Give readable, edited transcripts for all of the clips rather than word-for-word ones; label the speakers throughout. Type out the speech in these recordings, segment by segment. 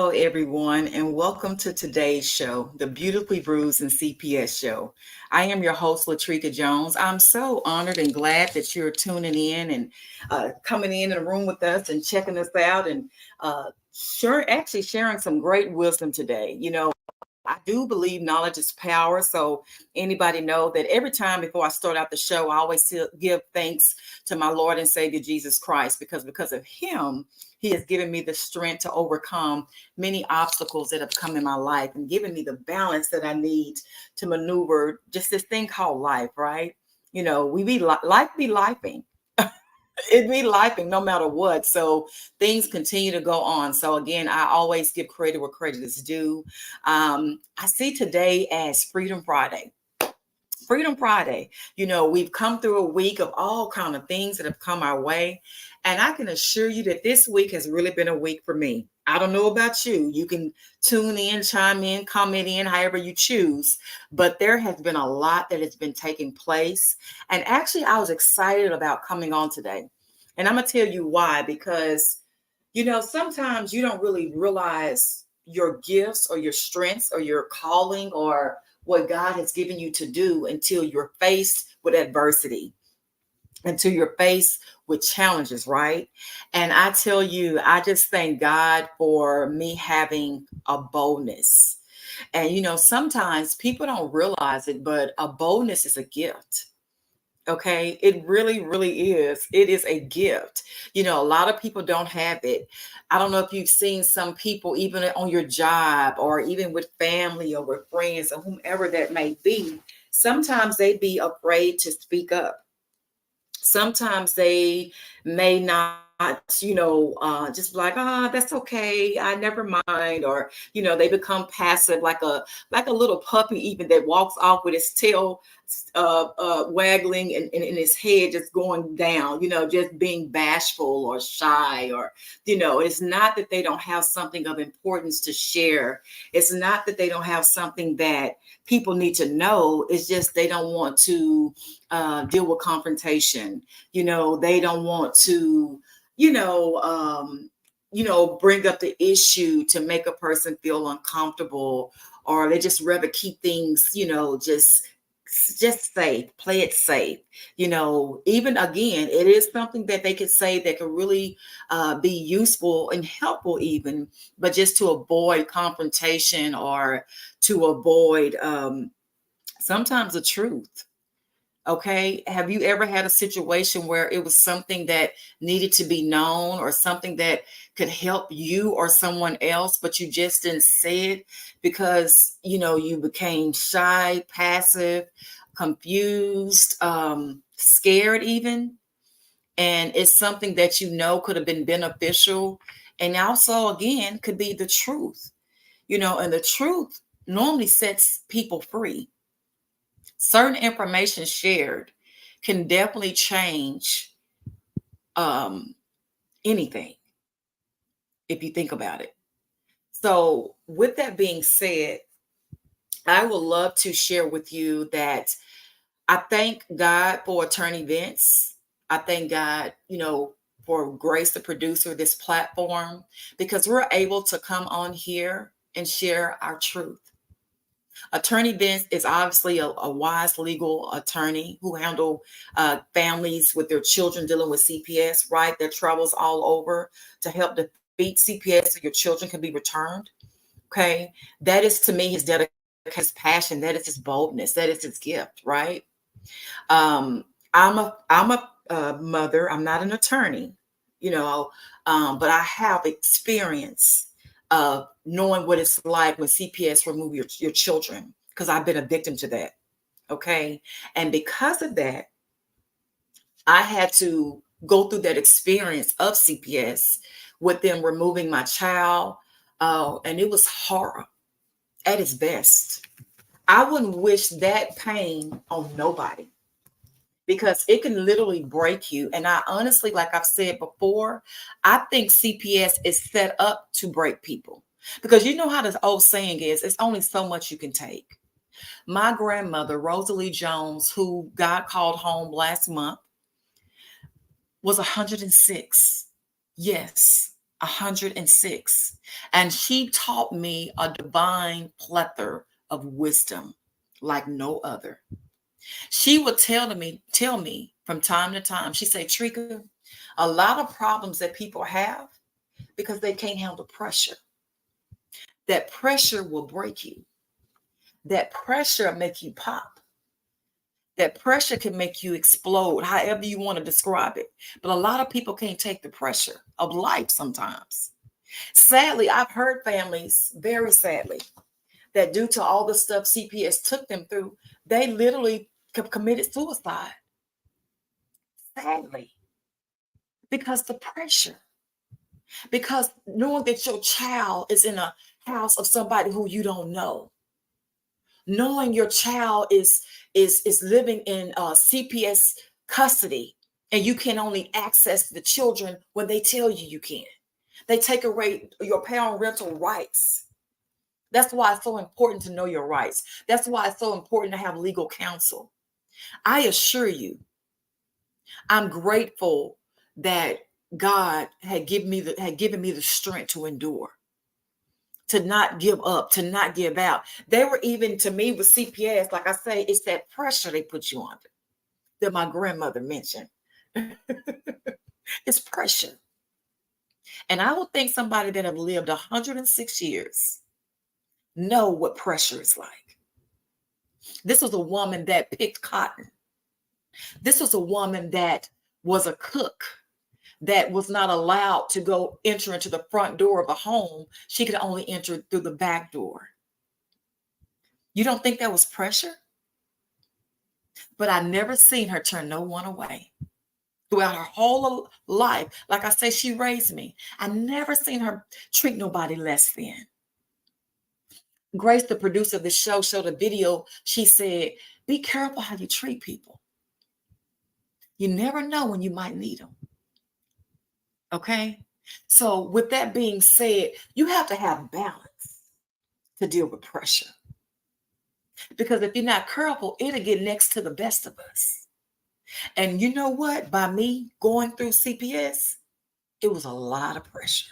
Speaker 1: Hello, everyone, and welcome to today's show, the Beautifully Bruised and CPS show. I am your host, Latrika Jones. I'm so honored and glad that you're tuning in and coming in the room with us and checking us out and actually sharing some great wisdom today. I do believe knowledge is power. So anybody know that every time before I start out the show, I always give thanks to my Lord and Savior Jesus Christ because of Him, He has given me the strength to overcome many obstacles that have come in my life and given me the balance that I need to maneuver just this thing called life, right? We be life be lifing. It be life and no matter what. So things continue to go on. So again, I always give credit where credit is due. I see today as Freedom Friday. Freedom Friday. We've come through a week of all kind of things that have come our way. And I can assure you that this week has really been a week for me. I don't know about you. You can tune in, chime in, comment in, however you choose. But there has been a lot that has been taking place. And actually, I was excited about coming on today. And I'm going to tell you why, because, sometimes you don't really realize your gifts or your strengths or your calling or what God has given you to do until you're faced with adversity, until you're faced with challenges, right? And I tell you, I just thank God for me having a boldness. And, sometimes people don't realize it, but a boldness is a gift. Okay, it really, really is. It is a gift. A lot of people don't have it. I don't know if you've seen some people, even on your job or even with family or with friends or whomever that may be. Sometimes they be afraid to speak up. Sometimes they may not, just be like, that's okay, I never mind, or they become passive, like a little puppy, even that walks off with his tail waggling and his head just going down, just being bashful or shy, or it's not that they don't have something of importance to share. It's not that they don't have something that people need to know. It's just they don't want to deal with confrontation. They don't want to, bring up the issue to make a person feel uncomfortable, or they just rather keep things, just safe, play it safe. Even again, it is something that they could say that could really be useful and helpful, even, but just to avoid confrontation or to avoid sometimes the truth. Okay. Have you ever had a situation where it was something that needed to be known or something that could help you or someone else, but you just didn't say it because, you became shy, passive, confused, scared even? And it's something that could have been beneficial. And also, again, could be the truth, and the truth normally sets people free. Certain information shared can definitely change um, anything if you think about it. So, with that being said, I would love to share with you that I thank God for attorney Vince. I thank God, for Grace, the producer of this platform, because we're able to come on here and share our truth. Attorney Vince is obviously a wise legal attorney who handle families with their children dealing with CPS, right? That travels all over to help defeat CPS so your children can be returned. Okay. That is to me his dedication, his passion. That is his boldness. That is his gift, right? Um, I'm a mother. I'm not an attorney, but I have experience of knowing what it's like when CPS remove your children, because I've been a victim to that. Okay. And because of that, I had to go through that experience of CPS with them removing my child. And it was horror at its best. I wouldn't wish that pain on nobody, because it can literally break you. And I honestly, like I've said before, I think CPS is set up to break people, because you know how this old saying is, it's only so much you can take. My grandmother, Rosalie Jones, who God called home last month, was 106. Yes. 106. And she taught me a divine plethora of wisdom like no other. She would tell me from time to time, she said, Trika, a lot of problems that people have because they can't handle pressure. That pressure will break you. That pressure make you pop. That pressure can make you explode, however you want to describe it. But a lot of people can't take the pressure of life sometimes. Sadly, I've heard families, very sadly, that due to all the stuff CPS took them through, they literally committed suicide. Sadly, because the pressure, because knowing that your child is in a house of somebody who you don't know, knowing your child is living in CPS custody, and you can only access the children when they tell you you can. They take away your parental rights. That's why it's so important to know your rights. That's why it's so important to have legal counsel. I assure you, I'm grateful that God had given me the strength to endure, to not give up, to not give out. They were even to me with CPS, like I say, it's that pressure they put you under that my grandmother mentioned. It's pressure. And I would think somebody that have lived 106 years know what pressure is like. This was a woman that picked cotton. This was a woman that was a cook, that was not allowed to go enter into the front door of a home. She could only enter through the back door. You don't think that was pressure? But I never seen her turn no one away. Throughout her whole life, like I say, she raised me. I never seen her treat nobody less than. Grace, the producer of the show, showed a video. She said, be careful how you treat people. You never know when you might need them. Okay? So with that being said, you have to have balance to deal with pressure. Because if you're not careful, it'll get next to the best of us. And you know what? By me going through CPS, it was a lot of pressure.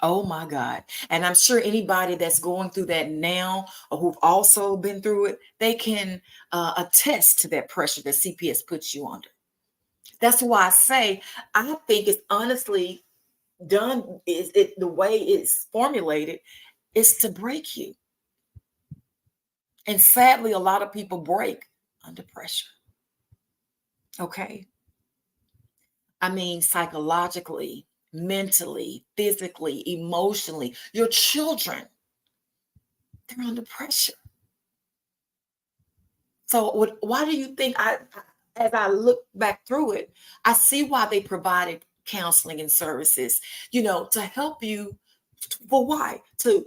Speaker 1: Oh my God. And I'm sure anybody that's going through that now or who've also been through it, they can attest to that pressure that CPS puts you under. That's why I say, I think it's honestly done, is it the way it's formulated is to break you. And sadly, a lot of people break under pressure. Okay. I mean, psychologically, mentally, physically, emotionally, your children, they're under pressure. So why do you think as I look back through it, I see why they provided counseling and services, to help you. For why? To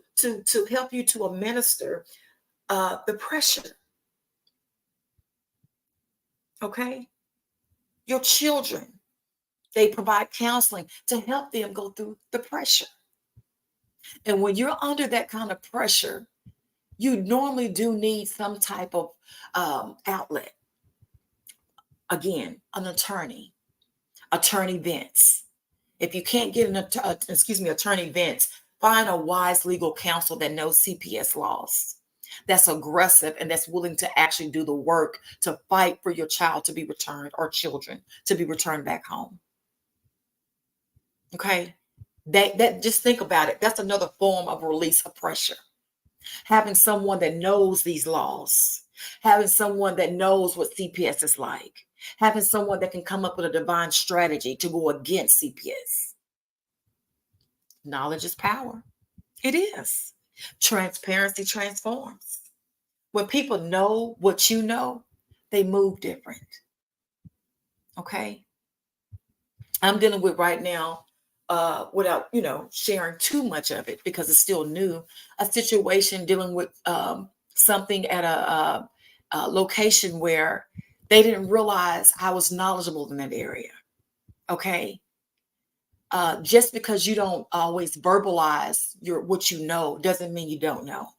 Speaker 1: help you to administer the pressure. Okay. Your children, they provide counseling to help them go through the pressure. And when you're under that kind of pressure, you normally do need some type of outlet. Again, an attorney Vince. If you can't get attorney Vince, find a wise legal counsel that knows CPS laws, that's aggressive and that's willing to actually do the work to fight for your child to be returned or children to be returned back home. Okay. That just think about it. That's another form of release of pressure. Having someone that knows these laws, having someone that knows what CPS is like, having someone that can come up with a divine strategy to go against CPS. Knowledge is power. It is. Transparency transforms. When people know what you know, they move different. Okay. I'm dealing with right now, without sharing too much of it because it's still new, a situation dealing with something at a location where they didn't realize I was knowledgeable in that area. Okay. Just because you don't always verbalize what you know doesn't mean you don't know.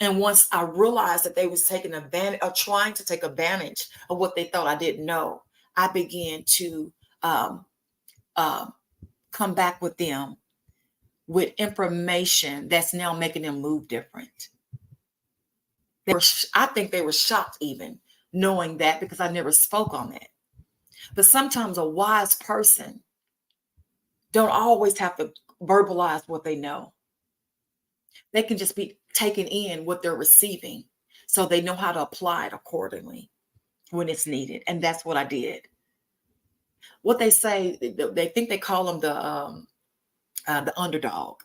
Speaker 1: And once I realized that they was taking advantage or trying to take advantage of what they thought I didn't know, I began to come back with them with information that's now making them move different. I think they were shocked even knowing that, because I never spoke on that. But sometimes a wise person don't always have to verbalize what they know. They can just be taking in what they're receiving so they know how to apply it accordingly when it's needed. And that's what I did. What they say, they think they call them the underdog.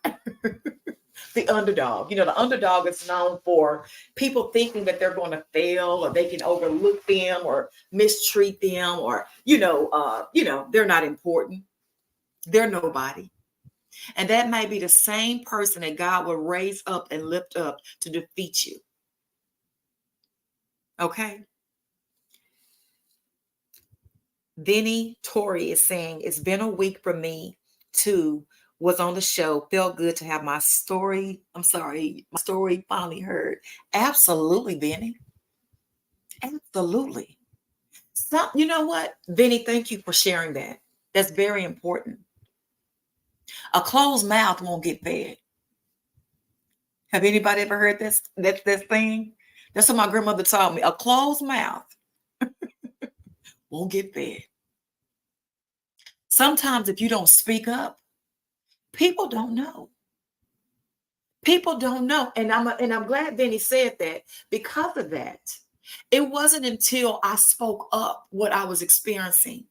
Speaker 1: The underdog. The underdog is known for people thinking that they're going to fail, or they can overlook them or mistreat them, or they're not important. They're nobody. And that may be the same person that God will raise up and lift up to defeat you. Okay. Vinny Tori is saying, it's been a week for me too. Was on the show. Felt good to have my story. My story finally heard. Absolutely, Vinny. Absolutely. So, you know what, Vinny, thank you for sharing that. That's very important. A closed mouth won't get fed. Have anybody ever heard this thing? That's what my grandmother taught me. A closed mouth won't get fed. Sometimes if you don't speak up, people don't know. People don't know. And I'm glad Vinny said that. Because of that, it wasn't until I spoke up what I was experiencing,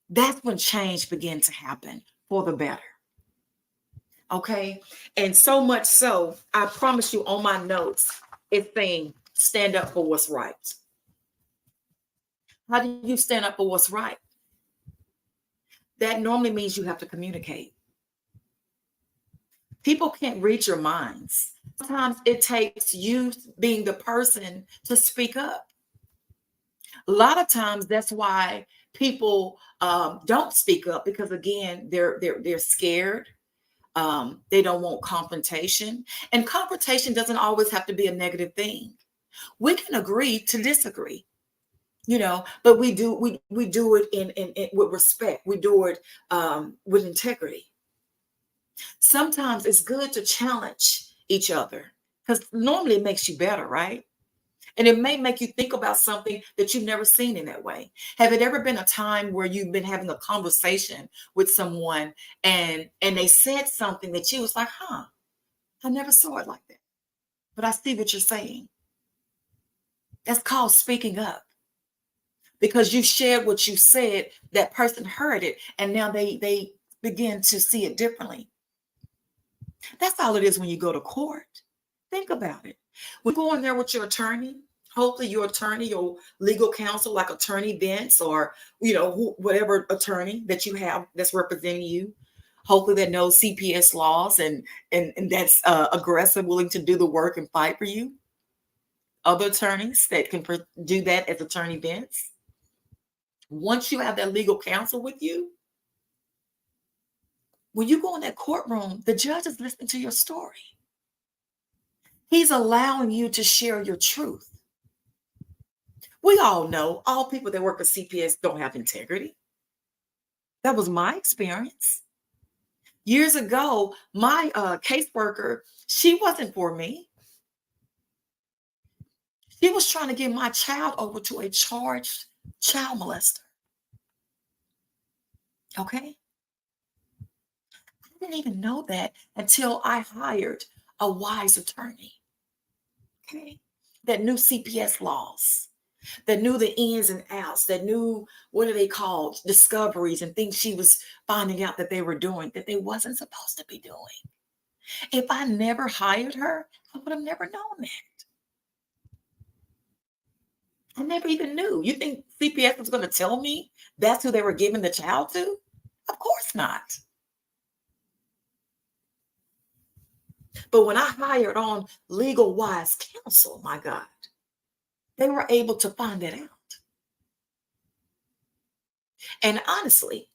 Speaker 1: that's when change began to happen for the better. Okay. And so much so, I promise you on my notes, it's saying stand up for what's right. How do you stand up for what's right? That normally means you have to communicate. People can't read your minds. Sometimes it takes you being the person to speak up. A lot of times that's why people don't speak up, because again, they're scared. They don't want confrontation, and confrontation doesn't always have to be a negative thing. We can agree to disagree, but we do it in with respect. We do it with integrity. Sometimes it's good to challenge each other, because normally it makes you better, right? And it may make you think about something that you've never seen in that way. Have it ever been a time where you've been having a conversation with someone and they said something that you was like, I never saw it like that, but I see what you're saying. That's called speaking up, because you shared what you said, that person heard it, and now they begin to see it differently. That's all it is when you go to court. Think about it. When you go in there with your attorney, hopefully your attorney, your legal counsel, like Attorney Vince, or whatever attorney that you have that's representing you, hopefully that knows CPS laws and that's aggressive, willing to do the work and fight for you. Other attorneys that can do that as Attorney Vince. Once you have that legal counsel with you, when you go in that courtroom, the judge is listening to your story. He's allowing you to share your truth. We all know all people that work for CPS don't have integrity. That was my experience. Years ago, my caseworker, she wasn't for me. She was trying to get my child over to a charged child molester. Okay? I didn't even know that until I hired a wise attorney. Okay? That knew CPS laws, that knew the ins and outs, that knew, what are they called, discoveries and things she was finding out that they were doing that they wasn't supposed to be doing. If I never hired her, I would have never known that. I never even knew. You think CPS was going to tell me that's who they were giving the child to? Of course not. But when I hired on legal wise counsel, my God, they were able to find that out. And honestly,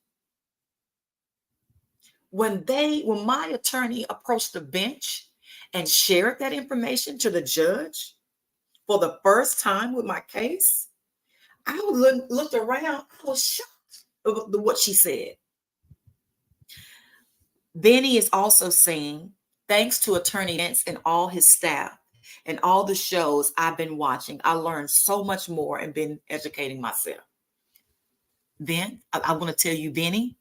Speaker 1: when my attorney approached the bench and shared that information to the judge for the first time with my case, I looked around. I was shocked at what she said. Benny is also saying, thanks to Attorney Vince and all his staff and all the shows I've been watching, I learned so much more and been educating myself. Then I want to tell you, Benny,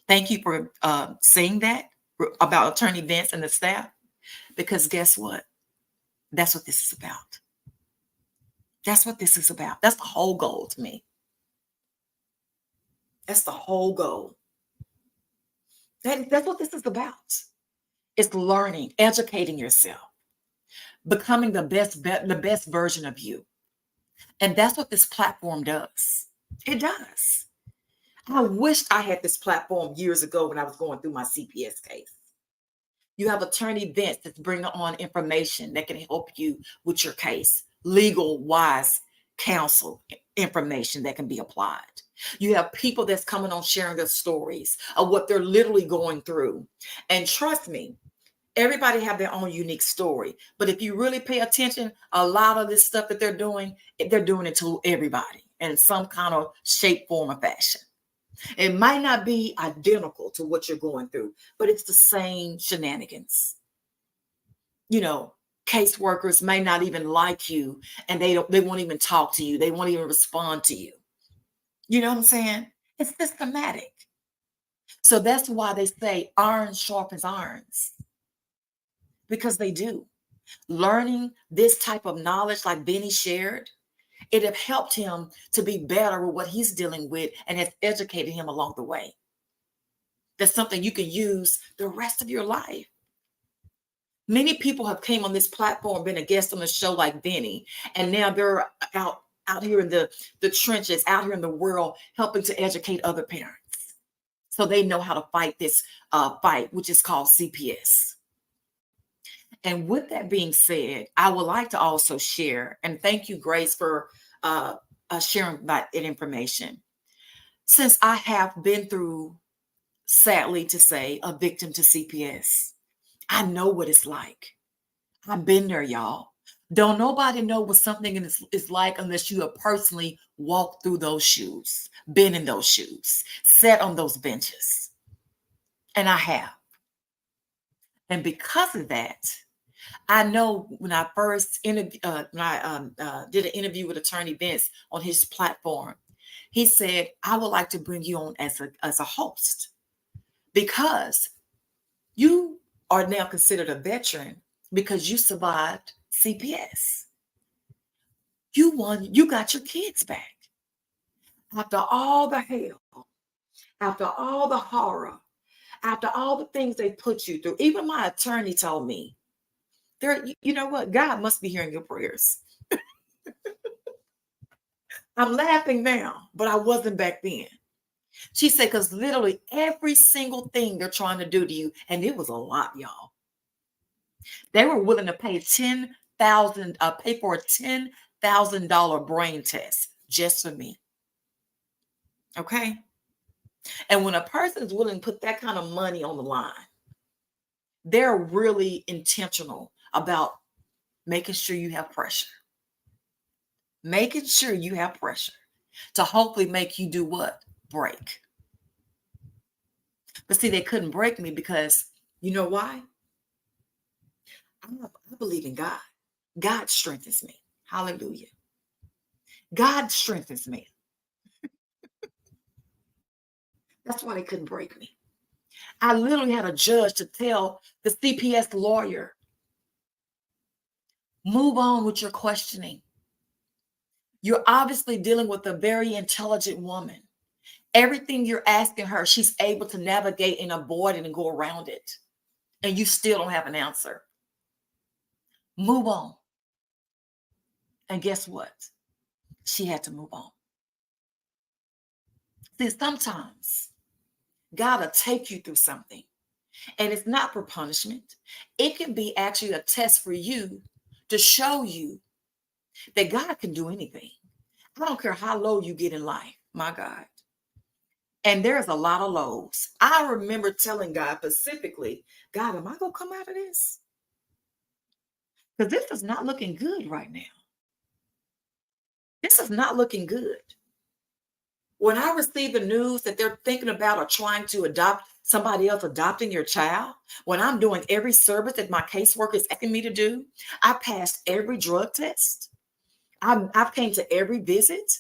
Speaker 1: thank you for saying that about Attorney Vince and the staff, because guess what? That's what this is about. That's what this is about. That's the whole goal to me. That's the whole goal. That's what this is about. It's learning, educating yourself, becoming the best version of you. And that's what this platform does. It does. I wished I had this platform years ago when I was going through my CPS case. You have Attorney Vince that's bringing on information that can help you with your case, legal wise counsel information that can be applied. You have people that's coming on sharing their stories of what they're literally going through. And trust me, everybody have their own unique story. But if you really pay attention, a lot of this stuff that they're doing it to everybody in some kind of shape, form, or fashion. It might not be identical to what you're going through, but it's the same shenanigans. You know, caseworkers may not even like you, and they won't even talk to you. They won't even respond to you. You know what I'm saying? It's systematic. So that's why they say iron sharpens irons, because they do. Learning this type of knowledge like Benny shared, it have helped him to be better with what he's dealing with and has educated him along the way. That's something you can use the rest of your life. Many people have came on this platform, been a guest on the show like Benny, and now they're out here in the trenches, out here in the world, helping to educate other parents so they know how to fight this fight, which is called CPS. And with that being said, I would like to also share, and thank you, Grace, for sharing that information. Since I have been through, sadly to say, a victim to CPS, I know what it's like. I've been there, y'all. Don't nobody know what something is like unless you have personally walked through those shoes, been in those shoes, sat on those benches. And I have. And because of that, I know when I first did an interview with Attorney Vince on his platform, he said, I would like to bring you on as a host because you are now considered a veteran because you survived CPS. You won, you got your kids back. After all the hell, after all the horror, after all the things they put you through, even my attorney told me, you know what? God must be hearing your prayers. I'm laughing now, but I wasn't back then. She said, because literally every single thing they're trying to do to you, and it was a lot, y'all. They were willing to pay pay for a $10,000 brain test just for me. Okay. And when a person is willing to put that kind of money on the line, they're really intentional about making sure you have pressure. Making sure you have pressure to hopefully make you do what? Break. But see, they couldn't break me because you know why? I believe in God. God strengthens me. Hallelujah. God strengthens me. That's why they couldn't break me. I literally had a judge to tell the CPS lawyer, move on with your questioning. You're obviously dealing with a very intelligent woman. Everything you're asking her, she's able to navigate and avoid it and go around it. And you still don't have an answer. Move on. And guess what? She had to move on. See, sometimes God will take you through something, and it's not for punishment. It can be actually a test for you to show you that God can do anything. I don't care how low you get in life, my God. And there's a lot of lows. I remember telling God specifically, God, am I going to come out of this? Because this is not looking good right now. This is not looking good. When I receive the news that they're thinking about or trying to adopt somebody else adopting your child, when I'm doing every service that my caseworker is asking me to do, I passed every drug test. I've came to every visit.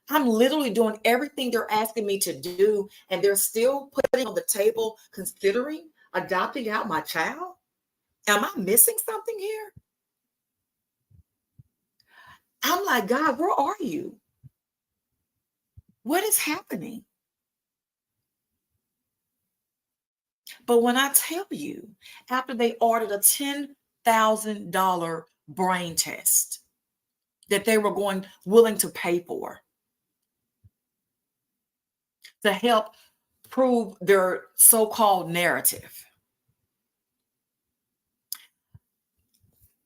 Speaker 1: I'm literally doing everything they're asking me to do, and they're still putting on the table considering adopting out my child. Am I missing something here? I'm like, God, where are you? What is happening? But when I tell you, after they ordered a $10,000 brain test that they were willing to pay for to help prove their so-called narrative,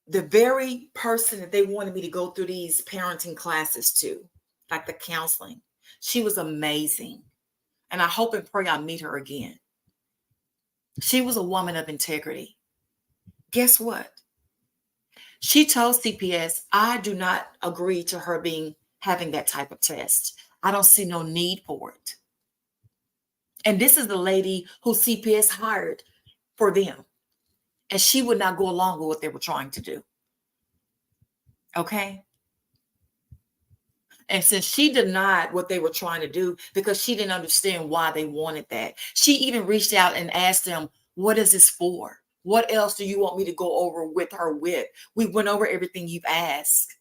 Speaker 1: the very person that they wanted me to go through these parenting classes to, like the counseling, she was amazing. And I hope and pray I meet her again. She was a woman of integrity. Guess what? She told CPS, I do not agree to her having that type of test. I don't see no need for it. And this is the lady who CPS hired for them. And she would not go along with what they were trying to do. Okay? And since she denied what they were trying to do because she didn't understand why they wanted that, she even reached out and asked them, what is this for? What else do you want me to go over with her with? We went over everything you've asked.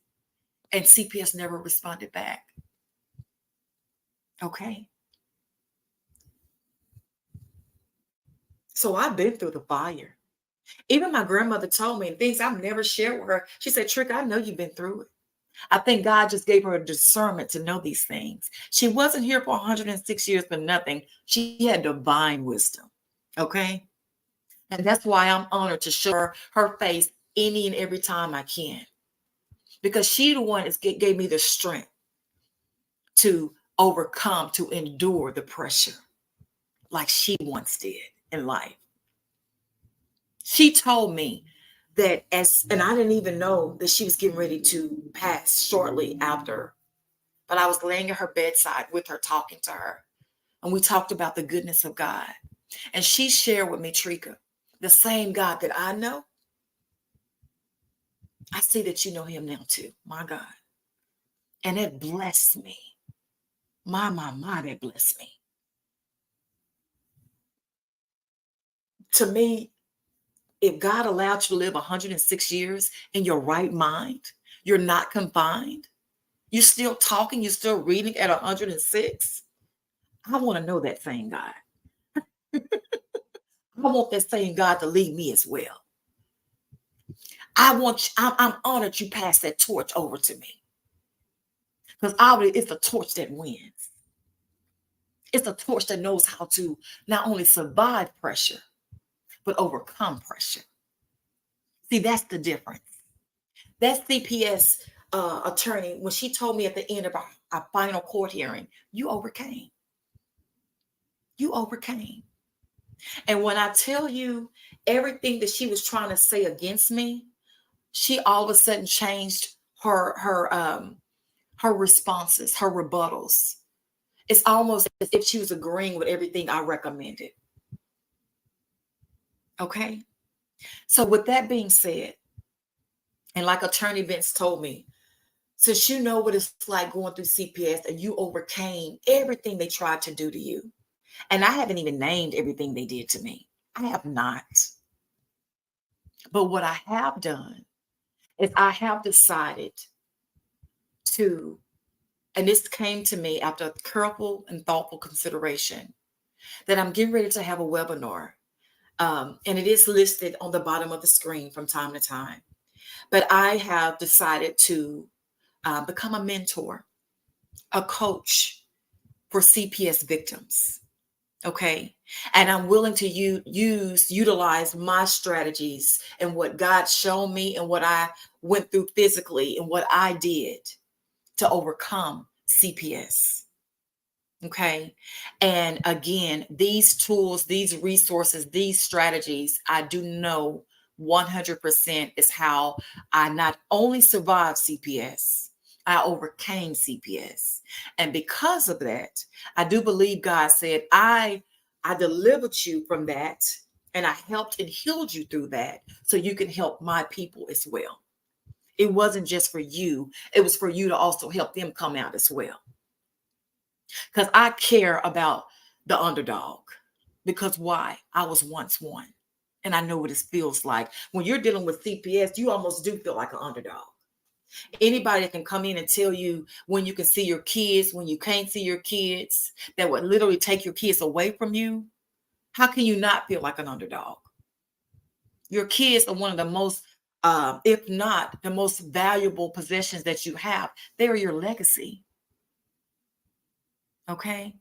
Speaker 1: And CPS never responded back. Okay. So I've been through the fire. Even my grandmother told me things I've never shared with her. She said, Trick, I know you've been through it. I think God just gave her a discernment to know these things. She wasn't here for 106 years for nothing. She had divine wisdom. Okay. And that's why I'm honored to show her face any and every time I can. Because she the one that gave me the strength to overcome, to endure the pressure like she once did in life. She told me that and I didn't even know that she was getting ready to pass shortly after, but I was laying at her bedside with her, talking to her. And we talked about the goodness of God. And she shared with me, Trika, the same God that I know, I see that you know him now too, my God. And it blessed me. My, that blessed me. To me, if God allowed you to live 106 years in your right mind, you're not confined, you're still talking, you're still reading at 106. I want to know that same God. I want that same God to lead me as well. I'm honored you passed that torch over to me. Because it's a torch that wins. It's a torch that knows how to not only survive pressure, but overcome pressure. See, that's the difference. That CPS attorney, when she told me at the end of our final court hearing, you overcame. You overcame. And when I tell you everything that she was trying to say against me, she all of a sudden changed her responses, her rebuttals. It's almost as if she was agreeing with everything I recommended. Okay. So with that being said, and like Attorney Vince told me, since you know what it's like going through CPS and you overcame everything they tried to do to you, and I haven't even named everything they did to me. I have not. But what I have done is I have decided to, and this came to me after careful and thoughtful consideration, that I'm getting ready to have a webinar. And it is listed on the bottom of the screen from time to time. But I have decided to become a mentor, a coach for CPS victims. Okay. And I'm willing to utilize my strategies and what God showed me and what I went through physically and what I did to overcome CPS. Okay. And again, these tools, these resources, these strategies, I do know 100% is how I not only survived CPS, I overcame CPS. And because of that, I do believe God said, I delivered you from that, and I helped and healed you through that so you can help my people as well. It wasn't just for you, it was for you to also help them come out as well. Because I care about the underdog. Because why? I was once one. And I know what it feels like. When you're dealing with CPS, you almost do feel like an underdog. Anybody that can come in and tell you when you can see your kids, when you can't see your kids, that would literally take your kids away from you, how can you not feel like an underdog? Your kids are one of the most, if not the most valuable possessions that you have. They are your legacy. Okay.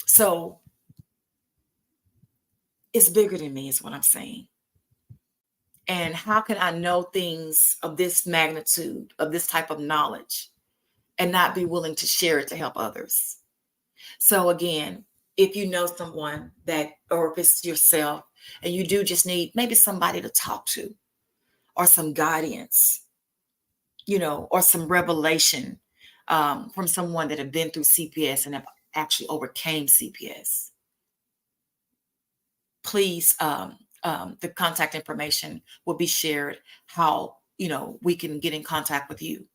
Speaker 1: So it's bigger than me, is what I'm saying. And how can I know things of this magnitude, of this type of knowledge, and not be willing to share it to help others? So again, if you know someone that, or if it's yourself, and you do just need maybe somebody to talk to, or some guidance, or some revelation from someone that have been through CPS and have actually overcame CPS, please, the contact information will be shared, how we can get in contact with you,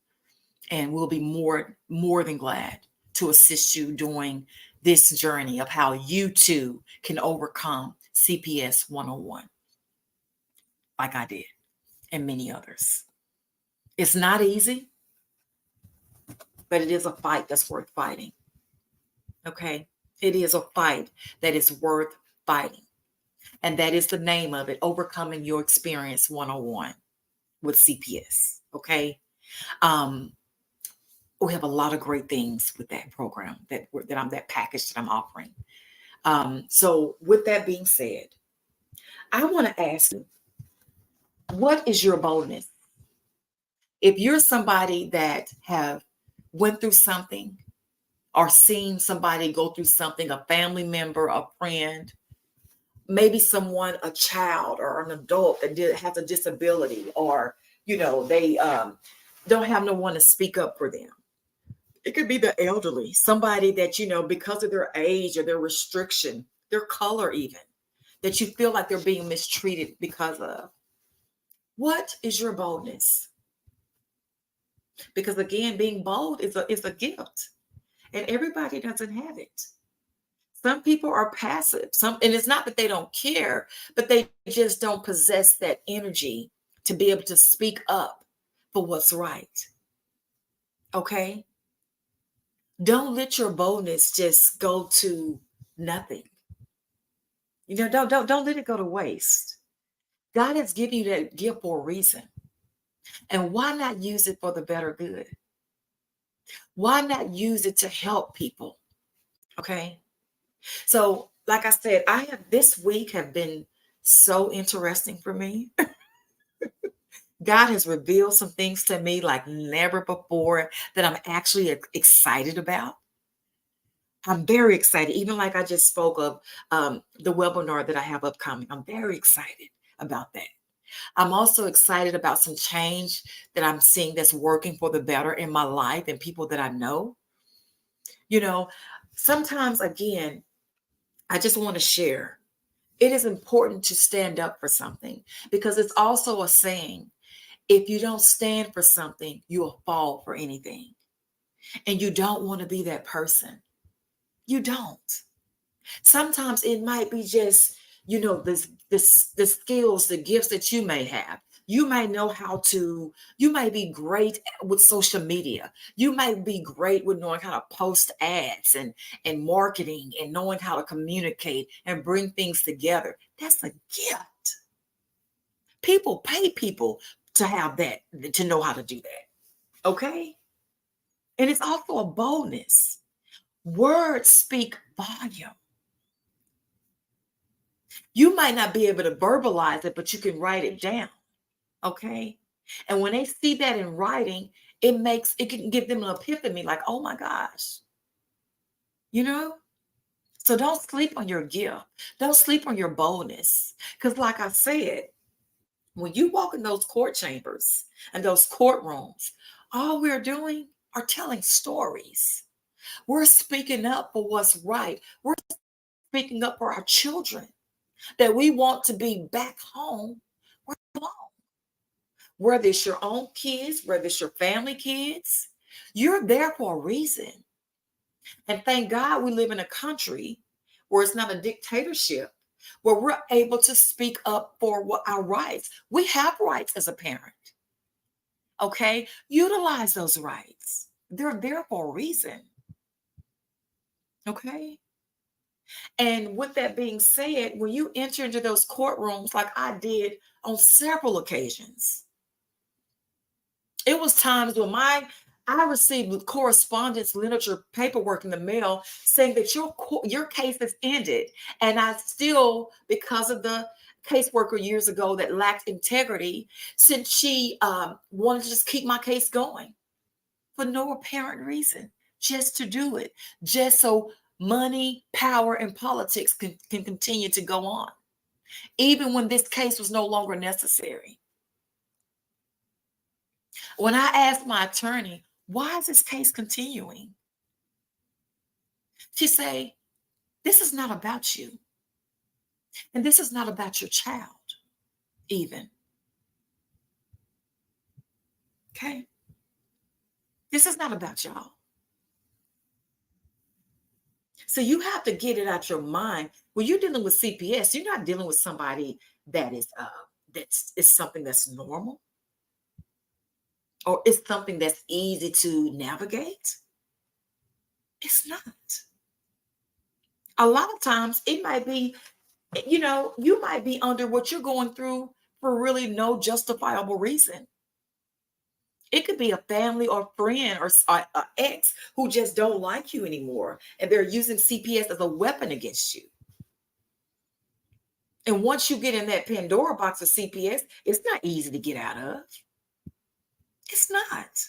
Speaker 1: and we'll be more than glad to assist you during this journey of how you too can overcome CPS 101, like I did, and many others. It's not easy, but it is a fight that's worth fighting. Okay, it is a fight that is worth fighting. And that is the name of it, Overcoming Your Experience 101 with CPS. Okay. Um, we have a lot of great things with that program, that package that I'm offering. So with that being said, I want to ask you, what is your boldness? If you're somebody that have went through something or seen somebody go through something, a family member, a friend, maybe someone, a child or an adult that has a disability, or they don't have no one to speak up for them. It could be the elderly, somebody that because of their age or their restriction, their color even, that you feel like they're being mistreated because of. What is your boldness? Because again, being bold is a gift, and everybody doesn't have it. Some people are passive. And it's not that they don't care, but they just don't possess that energy to be able to speak up for what's right. Okay? Don't let your boldness just go to nothing. Don't let it go to waste. God has given you that gift for a reason. And why not use it for the better good? Why not use it to help people? Okay? So, like I said, this week have been so interesting for me. God has revealed some things to me like never before that I'm actually excited about. I'm very excited. Even like I just spoke of the webinar that I have upcoming. I'm very excited about that. I'm also excited about some change that I'm seeing that's working for the better in my life and people that I know. Sometimes, again, I just want to share. It is important to stand up for something, because it's also a saying, if you don't stand for something, you'll fall for anything. And you don't want to be that person. You don't. Sometimes it might be just, the skills, the gifts that you may have. You might know you might be great with social media. You might be great with knowing how to post ads and marketing and knowing how to communicate and bring things together. That's a gift. People pay people to have that, to know how to do that. Okay? And it's also a boldness. Words speak volume. You might not be able to verbalize it, but you can write it down. Okay? And when they see that in writing, it can give them an epiphany, like, oh my gosh. So don't sleep on your gift. Don't sleep on your boldness. Because like I said, when you walk in those court chambers and those courtrooms, All we're doing are telling stories. We're speaking up for what's right. We're speaking up for our children that we want to be back home where they belong. Whether it's your own kids, whether it's your family kids, you're there for a reason. And thank God we live in a country where it's not a dictatorship, where we're able to speak up for what our rights. We have rights as a parent. Okay? Utilize those rights. They're there for a reason. Okay? And with that being said, when you enter into those courtrooms, like I did on several occasions, it was times when I received correspondence, literature, paperwork in the mail saying that your case is ended, and I still, because of the caseworker years ago that lacked integrity, since she wanted to just keep my case going for no apparent reason, just to do it, just so money, power, and politics can continue to go on, even when this case was no longer necessary. When I asked my attorney, why is this case continuing? She say, this is not about you. And this is not about your child, even. Okay? This is not about y'all. So you have to get it out your mind. When you're dealing with CPS, you're not dealing with somebody that is something that's normal, or it's something that's easy to navigate. It's not. A lot of times it might be, you might be under what you're going through for really no justifiable reason. It could be a family or friend or a ex who just don't like you anymore, and they're using CPS as a weapon against you. And once you get in that Pandora box of CPS, it's not easy to get out of. It's not.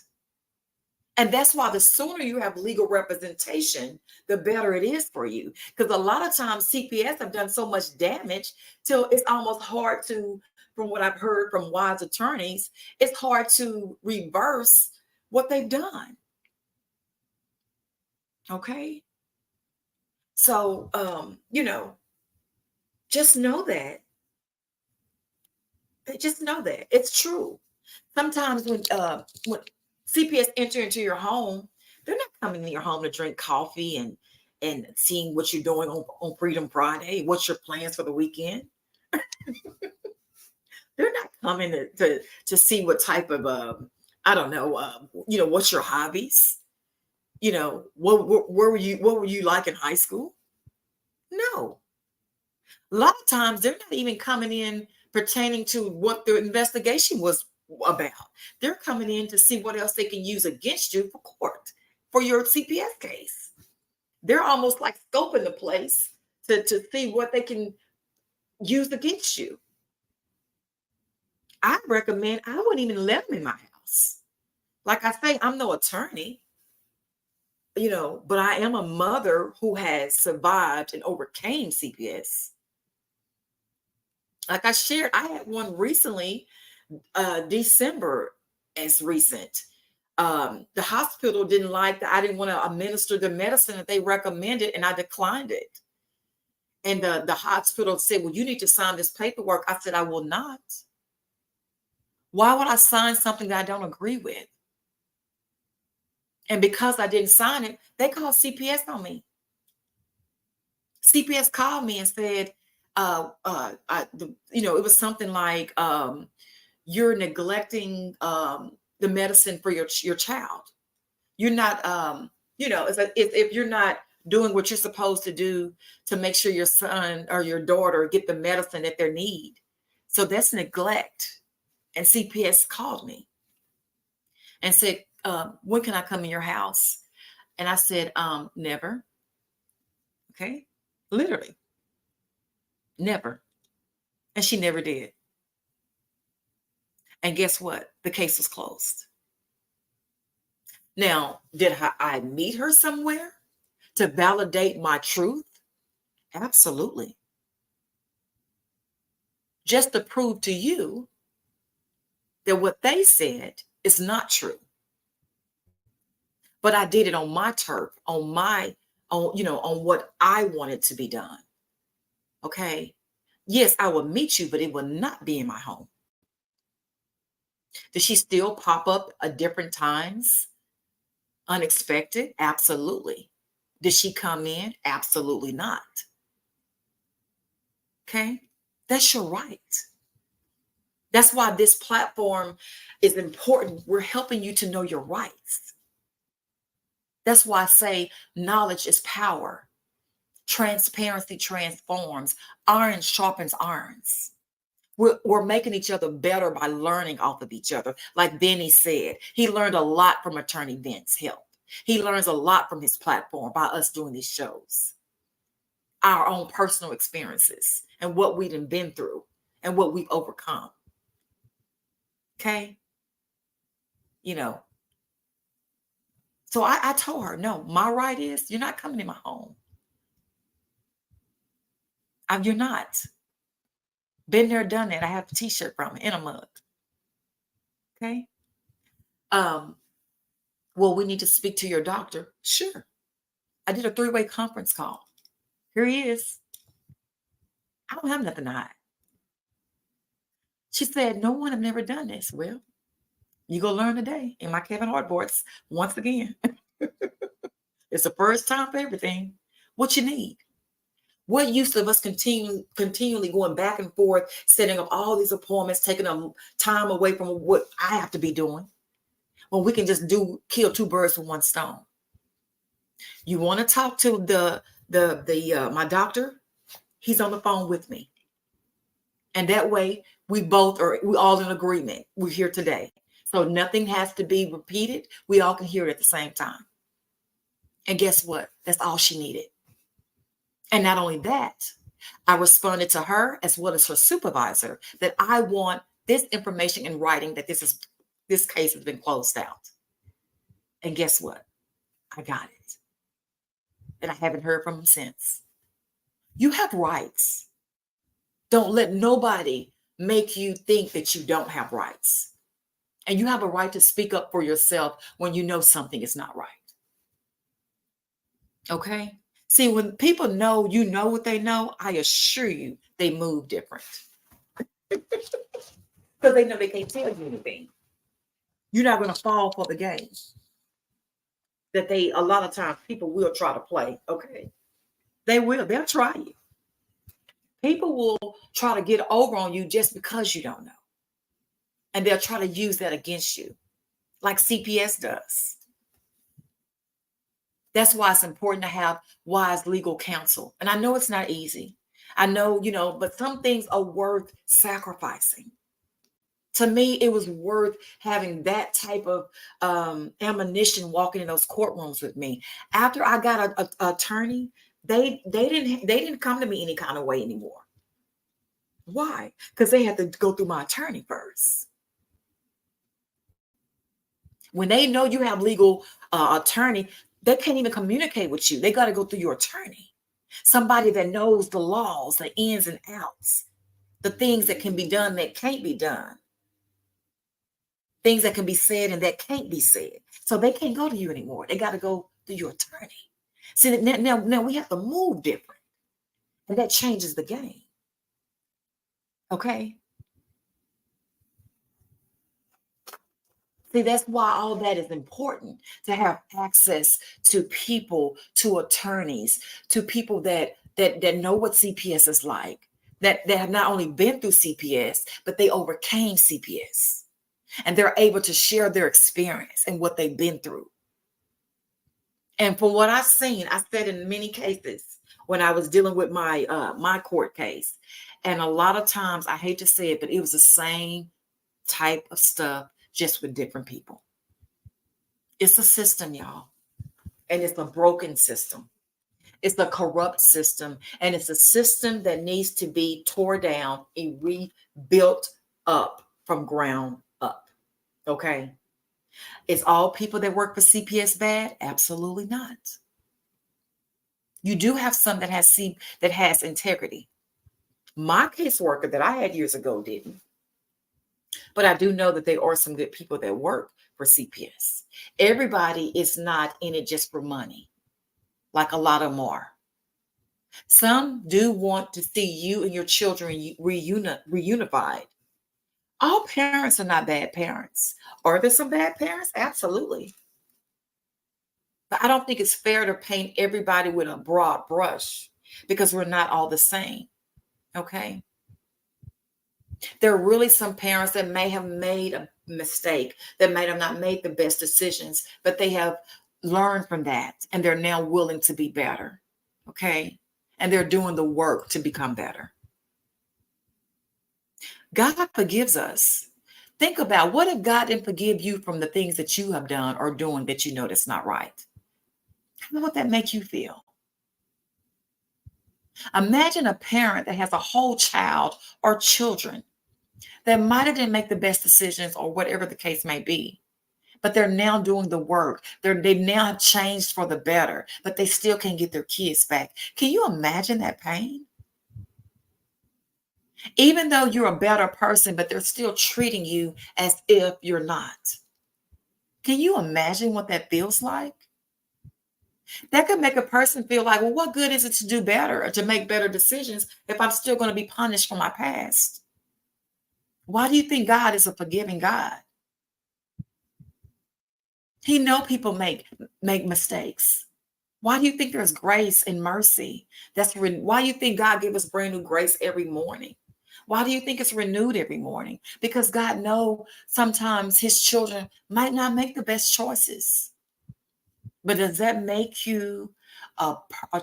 Speaker 1: And that's why the sooner you have legal representation, the better it is for you. Because a lot of times CPS have done so much damage till it's almost hard to, from what I've heard from wise attorneys, it's hard to reverse what they've done. Okay. So, just know that. Just know that it's true. Sometimes when CPS enter into your home, they're not coming to your home to drink coffee and seeing what you're doing on Freedom Friday, what's your plans for the weekend. They're not coming to see what type of I don't know, what's your hobbies. What were you like in high school? No. A lot of times they're not even coming in pertaining to what the investigation was about. They're coming in to see what else they can use against you for court, for your CPS case. They're almost like scoping the place to see what they can use against you. I recommend I wouldn't even let them in my house. Like I say, I'm no attorney, but I am a mother who has survived and overcame CPS. Like I shared, I had one recently, December, as recent. The hospital didn't like that. I didn't want to administer the medicine that they recommended, and I declined it. And the hospital said, well, you need to sign this paperwork. I said, I will not. Why would I sign something that I don't agree with? And because I didn't sign it, they called CPS on me. CPS called me and said, it was something like, you're neglecting the medicine for your child. You're not, if you're not doing what you're supposed to do to make sure your son or your daughter get the medicine that they need. So that's neglect. And CPS called me and said, when can I come in your house? And I said, never. Okay. Literally. Never. And she never did. And guess what? The case was closed. Now, did I meet her somewhere to validate my truth? Absolutely. Just to prove to you that what they said is not true. but I did it on my turf, on what I wanted to be done. Okay. Yes, I will meet you, but it will not be in my home. Does she still pop up at different times? Unexpected? Absolutely. Did she come in? Absolutely not. Okay. That's your right. That's why this platform is important. We're helping you to know your rights. That's why I say knowledge is power. Transparency transforms. Iron sharpens irons. We're making each other better by learning off of each other. Like Benny said, he learned a lot from Attorney Vince's help. He learns a lot from his platform by us doing these shows. Our own personal experiences and what we've been through and what we've overcome. Okay. You know, so I told her, no, my right is you're not coming in my home. You're not. Been there, done that. I have a t-shirt from it in a mug. Okay. Well, we need to speak to your doctor. Sure. I did a 3-way conference call. Here he is. I don't have nothing to hide. She said, no one have never done this. Well, you go learn today in my Kevin Hart voice once again. It's the first time for everything. What you need. What use of us continually going back and forth, setting up all these appointments, taking time away from what I have to be doing, when we can just kill 2 birds with 1 stone? You want to talk to my doctor? He's on the phone with me, and that way we all in agreement. We're here today, so nothing has to be repeated. We all can hear it at the same time. And guess what? That's all she needed. And not only that, I responded to her as well as her supervisor that I want this information in writing that this case has been closed out. And guess what? I got it. And I haven't heard from him since. You have rights. Don't let nobody make you think that you don't have rights. And you have a right to speak up for yourself when you know something is not right. Okay? See, when people know you know what they know, I assure you they move different. Because they know they can't tell you anything. You're not going to fall for the game that a lot of times people will try to play. Okay? They will. They'll try you. People will try to get over on you just because you don't know. And they'll try to use that against you, like CPS does. That's why it's important to have wise legal counsel. And I know it's not easy. I know, but some things are worth sacrificing. To me, it was worth having that type of ammunition walking in those courtrooms with me. After I got an attorney, they didn't come to me any kind of way anymore. Why? Because they had to go through my attorney first. When they know you have legal attorney, they can't even communicate with you. They got to go through your attorney. Somebody that knows the laws, the ins and outs, the things that can be done that can't be done, things that can be said and that can't be said. So they can't go to you anymore. They got to go through your attorney. See, now we have to move different, and that changes the game. Okay? See, that's why all that is important, to have access to people, to attorneys, to people that know what CPS is like, that have not only been through CPS, but they overcame CPS. And they're able to share their experience and what they've been through. And from what I've seen, I said in many cases when I was dealing with my court case, and a lot of times, I hate to say it, but it was the same type of stuff, just with different people. It's a system, y'all. And it's a broken system. It's a corrupt system. And it's a system that needs to be tore down and rebuilt up from ground up. Okay? Is all people that work for CPS bad? Absolutely not. You do have some that has integrity. My caseworker that I had years ago didn't. But I do know that there are some good people that work for CPS. Everybody is not in it just for money, like a lot of them are. Some do want to see you and your children reunified. All parents are not bad parents. Are there some bad parents? Absolutely. But I don't think it's fair to paint everybody with a broad brush because we're not all the same. Okay. There are really some parents that may have made a mistake, that may have not made the best decisions, but they have learned from that and they're now willing to be better. Okay. And they're doing the work to become better. God forgives us. Think about, what if God didn't forgive you from the things that you have done or doing that you know that's not right? How would that make you feel? Imagine a parent that has a whole child or children that might have didn't make the best decisions or whatever the case may be, but they're now doing the work. They now have changed for the better, but they still can't get their kids back. Can you imagine that pain? Even though you're a better person, but they're still treating you as if you're not. Can you imagine what that feels like? That could make a person feel like, well, what good is it to do better or to make better decisions if I'm still going to be punished for my past? Why do you think God is a forgiving God? He know people make mistakes. Why do you think there's grace and mercy? Why do you think God gives us brand new grace every morning? Why do you think it's renewed every morning? Because God know sometimes his children might not make the best choices. But does that make you a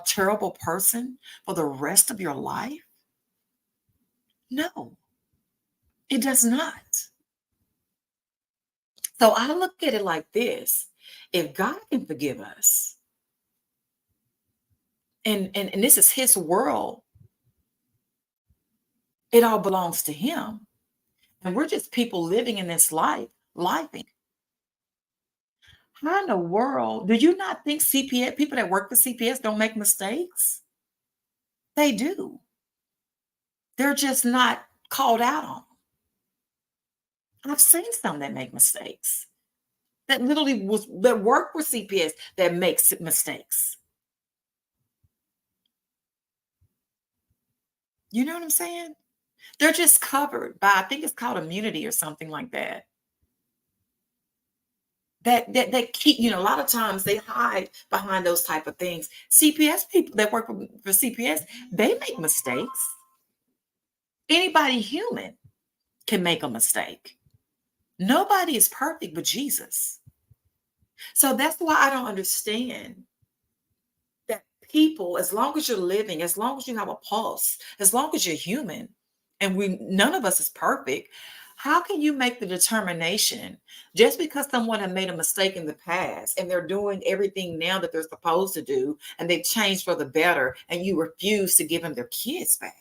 Speaker 1: terrible person for the rest of your life? No, it does not. So I look at it like this. If God can forgive us, and this is his world, it all belongs to him. And we're just people living in this lifing. How in the world do you not think CPS people that work for CPS don't make mistakes? They do. They're just not called out on. I've seen some that make mistakes. That literally that work for CPS that makes mistakes. You know what I'm saying? They're just covered by, I think it's called immunity or something like that. That they keep, a lot of times they hide behind those type of things. CPS people that work for CPS, they make mistakes. Anybody human can make a mistake. Nobody is perfect but Jesus. So that's why I don't understand that people, as long as you're living, as long as you have a pulse, as long as you're human, and none of us is perfect, how can you make the determination just because someone had made a mistake in the past and they're doing everything now that they're supposed to do and they've changed for the better and you refuse to give them their kids back?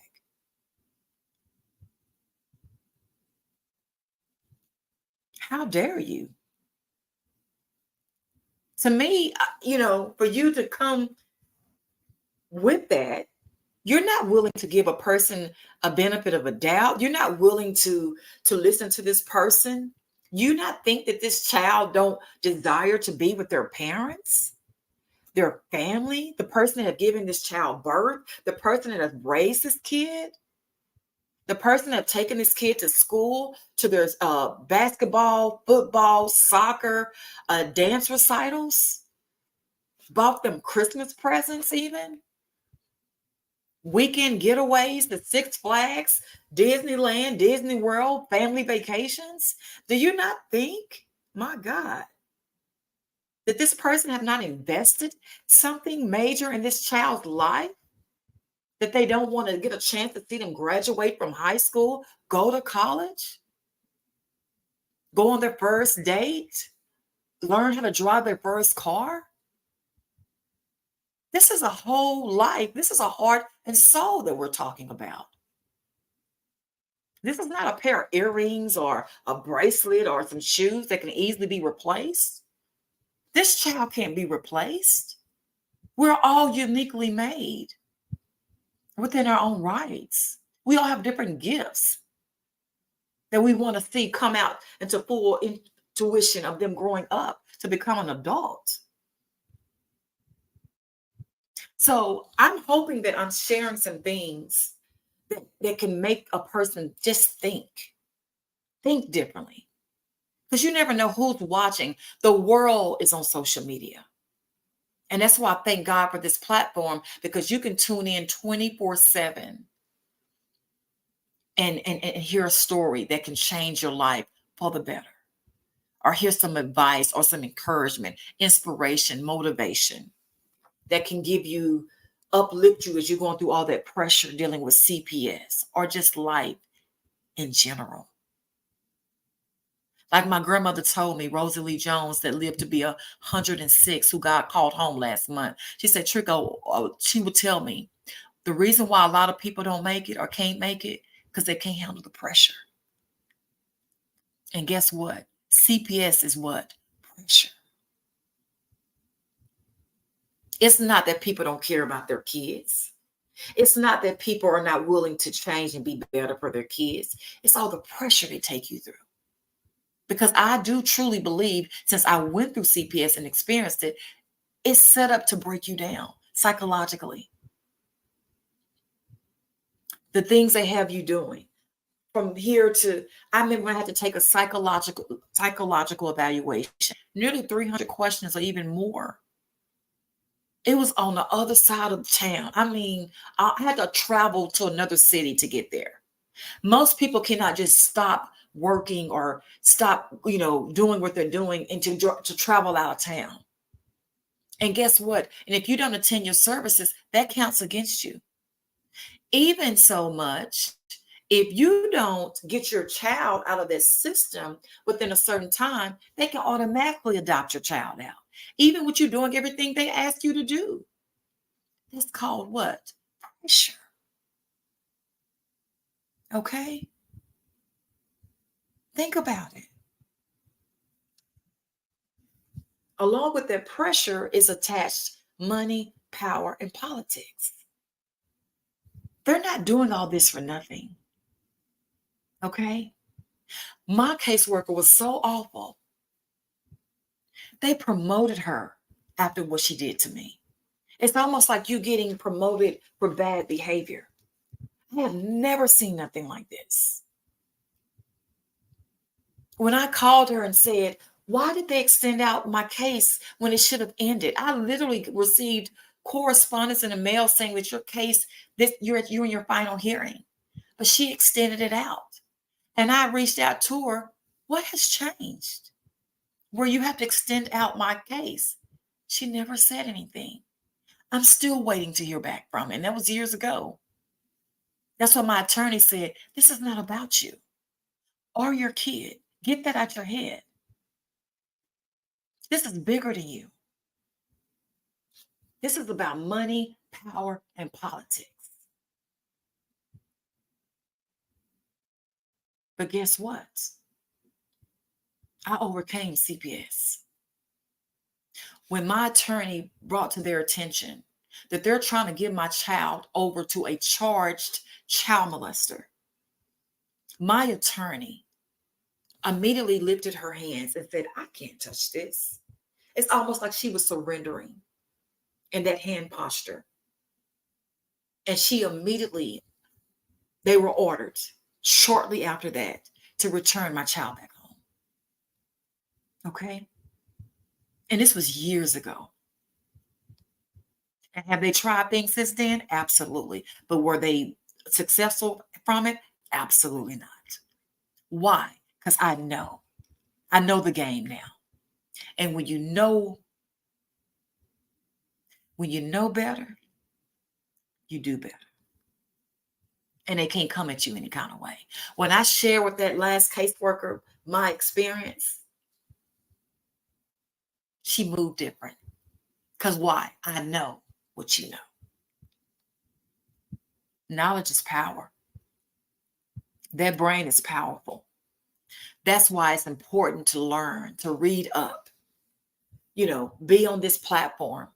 Speaker 1: How dare you? To me, for you to come with that, you're not willing to give a person a benefit of a doubt. You're not willing to listen to this person. You not think that this child don't desire to be with their parents, their family, the person that have given this child birth, the person that has raised this kid, the person that have taken this kid to school, to their basketball, football, soccer, dance recitals, bought them Christmas presents even, weekend getaways, the Six Flags, Disneyland, Disney World, family vacations. Do you not think, my God, that this person have not invested something major in this child's life? That they don't want to get a chance to see them graduate from high school, go to college, go on their first date, learn how to drive their first car? This is a whole life. This is a heart and soul that we're talking about. This is not a pair of earrings or a bracelet or some shoes that can easily be replaced. This child can't be replaced. We're all uniquely made within our own rights. We all have different gifts that we want to see come out into tuition of them growing up to become an adult. So I'm hoping that I'm sharing some things that can make a person just think differently. Because you never know who's watching. The world is on social media. And that's why I thank God for this platform, because you can tune in 24/7 and hear a story that can change your life for the better. Or hear some advice or some encouragement, inspiration, motivation that can give you, uplift you as you're going through all that pressure dealing with CPS or just life in general. Like my grandmother told me, Rosie Lee Jones, that lived to be 106, who God called home last month. She said, Trico, she would tell me, the reason why a lot of people don't make it or can't make it, because they can't handle the pressure. And guess what? CPS is what? Pressure. It's not that people don't care about their kids. It's not that people are not willing to change and be better for their kids. It's all the pressure they take you through. Because I do truly believe, since I went through CPS and experienced it, it's set up to break you down psychologically. The things they have you doing from here to, I remember I had to take a psychological evaluation, nearly 300 questions or even more. It was on the other side of town. I mean, I had to travel to another city to get there. Most people cannot just stop working or stop, doing what they're doing and to travel out of town. And guess what? And if you don't attend your services, that counts against you. Even so much, if you don't get your child out of this system within a certain time, they can automatically adopt your child out. Even with you doing everything they ask you to do. It's called what? Pressure. Okay? Think about it. Along with that pressure is attached money, power, and politics. They're not doing all this for nothing. Okay? My caseworker was so awful. They promoted her after what she did to me. It's almost like you getting promoted for bad behavior. I have never seen nothing like this. When I called her and said, why did they extend out my case when it should have ended? I literally received correspondence in the mail saying that your case, that you're in your final hearing. But she extended it out. And I reached out to her. What has changed? Where you have to extend out my case? She never said anything. I'm still waiting to hear back from her. And that was years ago. That's what my attorney said. This is not about you or your kid. Get that out your head. This is bigger than you. This is about money, power, and politics. But guess what? I overcame CPS. When my attorney brought to their attention that they're trying to give my child over to a charged child molester, my attorney immediately lifted her hands and said, I can't touch this. It's almost like she was surrendering in that hand posture. And they were ordered shortly after that to return my child back home. Okay? And this was years ago. And have they tried things since then? Absolutely. But were they successful from it? Absolutely not. Why? Because I know the game now. And when you know better, you do better. And they can't come at you any kind of way. When I share with that last caseworker my experience, she moved different. Because why? I know what you know. Knowledge is power. That brain is powerful. That's why it's important to learn, to read up, be on this platform,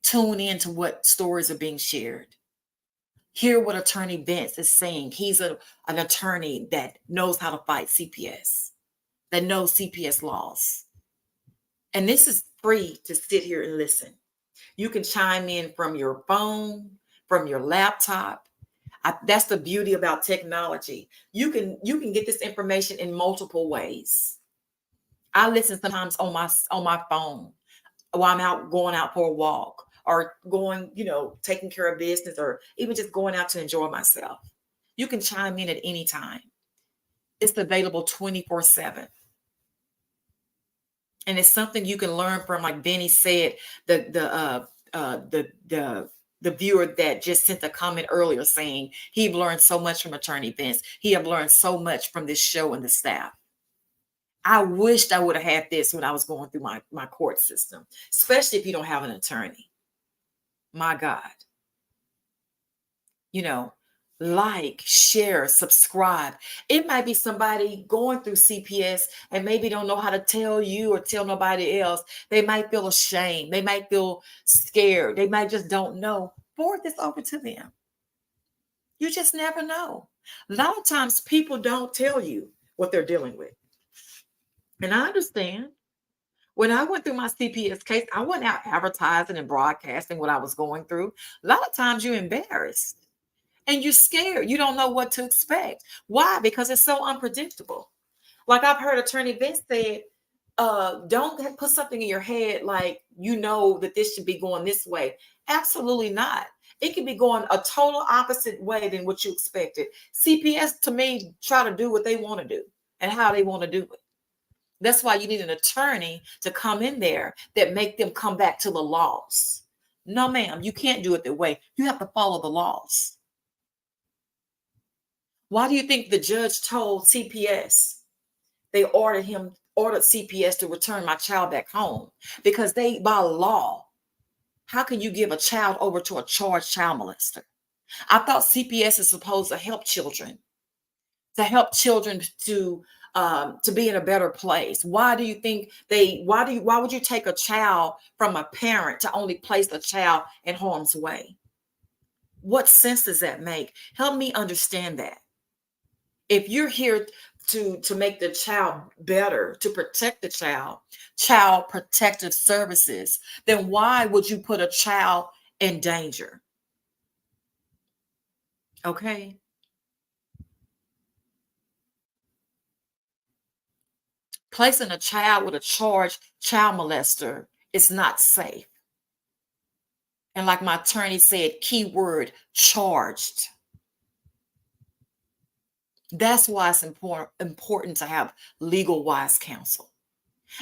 Speaker 1: tune in to what stories are being shared. Hear what Attorney Vince is saying. He's an attorney that knows how to fight CPS. that knows CPS laws. And this is free to sit here and listen. You can chime in from your phone, from your laptop. That's the beauty about technology. You can get this information in multiple ways. I listen sometimes on my phone while I'm out going out for a walk or going, taking care of business or even just going out to enjoy myself. You can chime in at any time. It's available 24/7. And it's something you can learn from, like Benny said, the viewer that just sent a comment earlier saying he learned so much from Attorney Vince. He have learned so much from this show and the staff. I wished I would have had this when I was going through my court system, especially if you don't have an attorney. My God. You know, like, share, subscribe. It might be somebody going through CPS and maybe don't know how to tell you or tell nobody else. They might feel ashamed. They might feel scared. They might just don't know. Forward this over to them. You just never know. A lot of times people don't tell you what they're dealing with. And I understand. When I went through my CPS case, I wasn't out advertising and broadcasting what I was going through. A lot of times you're embarrassed. And you're scared. You don't know what to expect. Why? Because it's so unpredictable. Like I've heard Attorney Vince say, don't put something in your head like you know that this should be going this way. Absolutely not. It can be going a total opposite way than what you expected. CPS, to me, try to do what they want to do and how they want to do it. That's why you need an attorney to come in there that make them come back to the laws. No, ma'am, you can't do it that way. You have to follow the laws. Why do you think the judge told CPS they ordered CPS to return my child back home? Because they, by law, how can you give a child over to a charged child molester? I thought CPS is supposed to help children, to be in a better place. Why do you think why would you take a child from a parent to only place a child in harm's way? What sense does that make? Help me understand that. If you're here to make the child better, to protect the child protective services, then why would you put a child in danger? Okay. Placing a child with a charged child molester is not safe. And like my attorney said, keyword charged. That's why it's important to have legal wise counsel.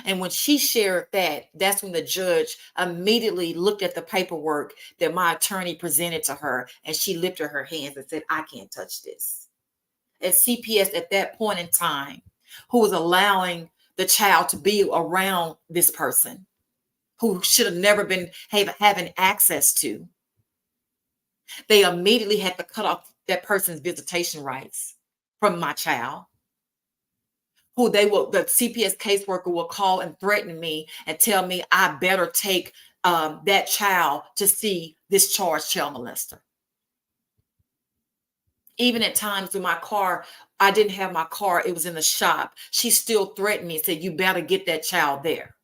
Speaker 1: And when she shared that, that's when the judge immediately looked at the paperwork that my attorney presented to her, and she lifted her hands and said, I can't touch this. And CPS at that point in time, who was allowing the child to be around this person, who should have never been having access to, they immediately had to cut off that person's visitation rights from my child. The CPS caseworker will call and threaten me and tell me I better take that child to see this charged child molester. Even at times when my car, I didn't have my car, it was in the shop. She still threatened me and said, you better get that child there.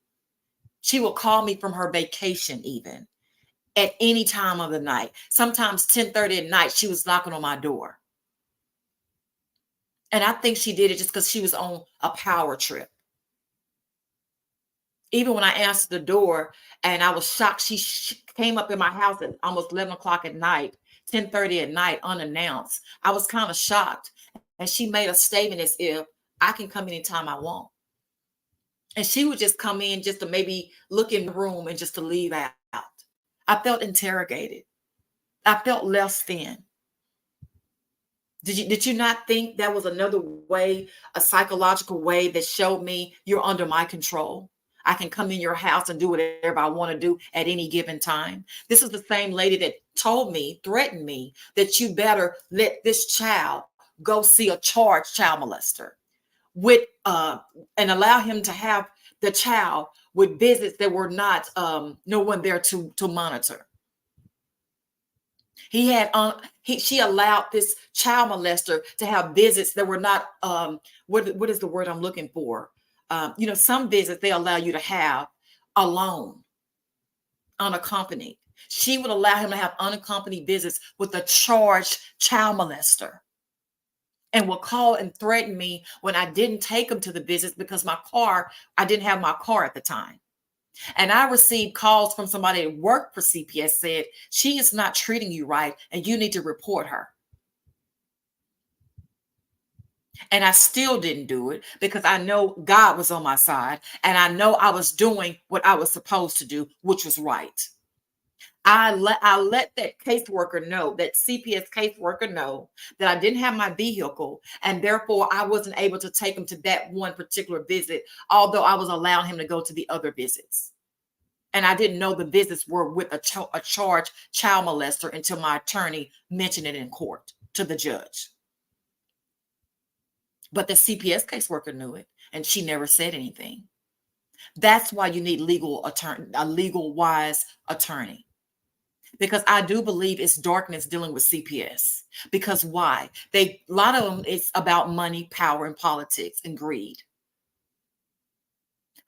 Speaker 1: She will call me from her vacation even at any time of the night. Sometimes 10:30 at night, she was knocking on my door. And I think she did it just because she was on a power trip. Even when I answered the door and I was shocked, she came up in my house at almost 11 o'clock at night, 10:30 at night, unannounced. I was kind of shocked. And she made a statement as if I can come anytime I want. And she would just come in just to maybe look in the room and just to leave out. I felt interrogated. I felt less than. Did you not think that was another way, a psychological way that showed me you're under my control? I can come in your house and do whatever I want to do at any given time. This is the same lady that threatened me that you better let this child go see a charged child molester and allow him to have the child with visits that were not no one there to monitor. She allowed this child molester to have visits that were not what is the word I'm looking for? Some visits they allow you to have alone, unaccompanied. She would allow him to have unaccompanied visits with a charged child molester, and will call and threaten me when I didn't take him to the visits because I didn't have my car at the time. And I received calls from somebody that worked for CPS said, she is not treating you right and you need to report her. And I still didn't do it because I know God was on my side and I know I was doing what I was supposed to do, which was right. I let that caseworker know, that CPS caseworker know that I didn't have my vehicle and therefore I wasn't able to take him to that one particular visit, although I was allowing him to go to the other visits. And I didn't know the visits were with a charged child molester until my attorney mentioned it in court to the judge. But the CPS caseworker knew it, and she never said anything. That's why you need a legal wise attorney. Because I do believe it's darkness dealing with CPS. Because why? A lot of them, it's about money, power, and politics and greed.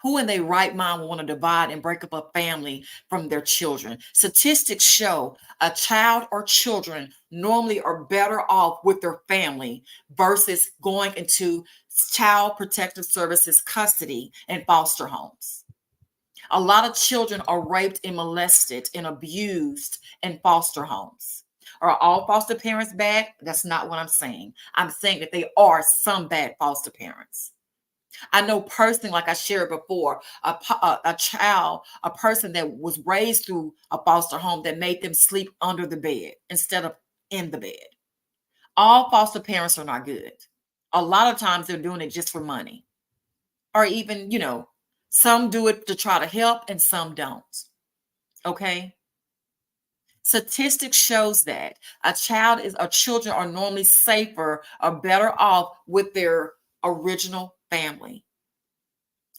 Speaker 1: Who in their right mind will want to divide and break up a family from their children? Statistics show a child or children normally are better off with their family versus going into Child Protective Services custody and foster homes. A lot of children are raped and molested and abused in foster homes. Are all foster parents bad? That's not what I'm saying. I'm saying that they are some bad foster parents. I know personally, like I shared before, a person that was raised through a foster home that made them sleep under the bed instead of in the bed. All foster parents are not good. A lot of times they're doing it just for money, or even, some do it to try to help and some don't. Okay. Statistics shows that children are normally safer or better off with their original family,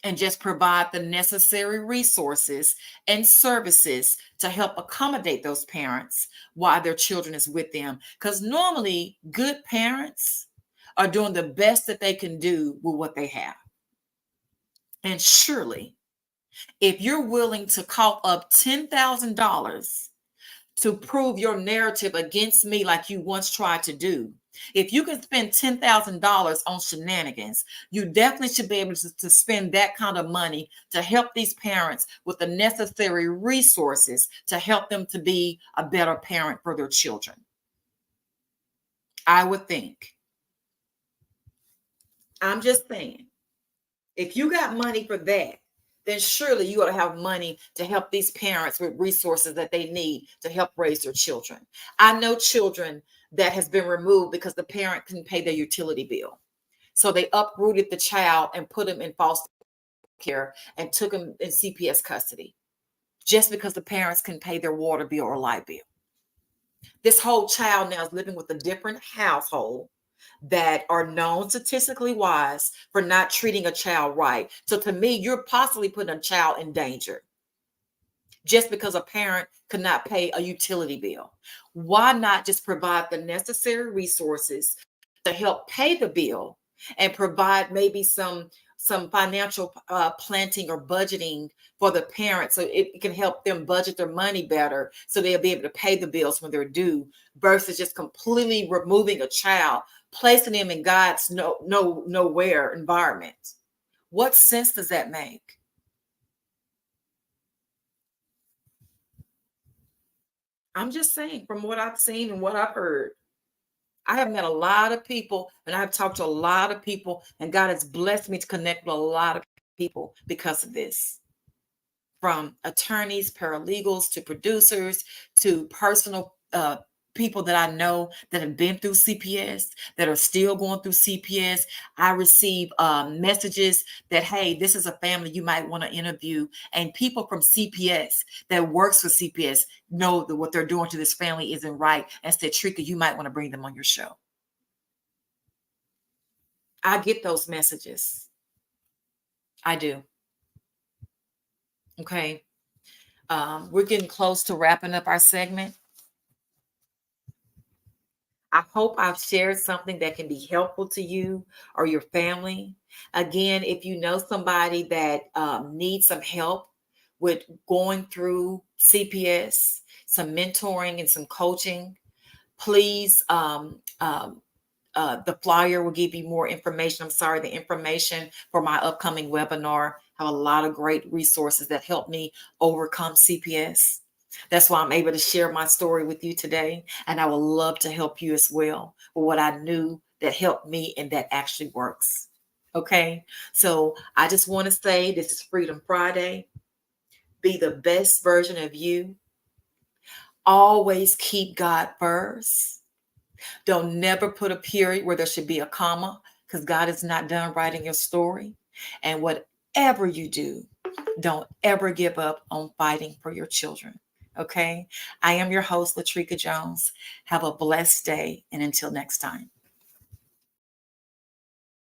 Speaker 1: and just provide the necessary resources and services to help accommodate those parents while their children is with them. Because normally good parents are doing the best that they can do with what they have. And surely, if you're willing to cough up $10,000 to prove your narrative against me like you once tried to do, if you can spend $10,000 on shenanigans, you definitely should be able to spend that kind of money to help these parents with the necessary resources to help them to be a better parent for their children. I would think. I'm just saying, if you got money for that, then surely you ought to have money to help these parents with resources that they need to help raise their children. I know children that has been removed because the parent couldn't pay their utility bill. So they uprooted the child and put him in foster care and took him in CPS custody just because the parents couldn't pay their water bill or light bill. This whole child now is living with a different household that are known statistically wise for not treating a child right. So to me, you're possibly putting a child in danger just because a parent could not pay a utility bill. Why not just provide the necessary resources to help pay the bill and provide maybe some financial planting or budgeting for the parents so it can help them budget their money better so they'll be able to pay the bills when they're due, versus just completely removing a child, placing them in God's nowhere environment. What sense does that make? I'm just saying, from what I've seen and what I've heard, I have met a lot of people and I've talked to a lot of people, and God has blessed me to connect with a lot of people because of this. From attorneys, paralegals, to producers, to personal people that I know that have been through CPS, that are still going through CPS. I receive messages that, hey, this is a family you might want to interview. And people from CPS that works for CPS know that what they're doing to this family isn't right and said, Trika, you might want to bring them on your show. I get those messages. I do. Okay. We're getting close to wrapping up our segment. I hope I've shared something that can be helpful to you or your family. Again, if you know somebody that needs some help with going through CPS, some mentoring and some coaching, please, the flyer will give you more information. I'm sorry, the information for my upcoming webinar. I have a lot of great resources that help me overcome CPS. That's why I'm able to share my story with you today. And I would love to help you as well with what I knew that helped me and that actually works. Okay. So I just want to say this is Freedom Friday. Be the best version of you. Always keep God first. Don't never put a period where there should be a comma, because God is not done writing your story. And whatever you do, don't ever give up on fighting for your children. Okay? I am your host, Latrika Jones. Have a blessed day, and until next time.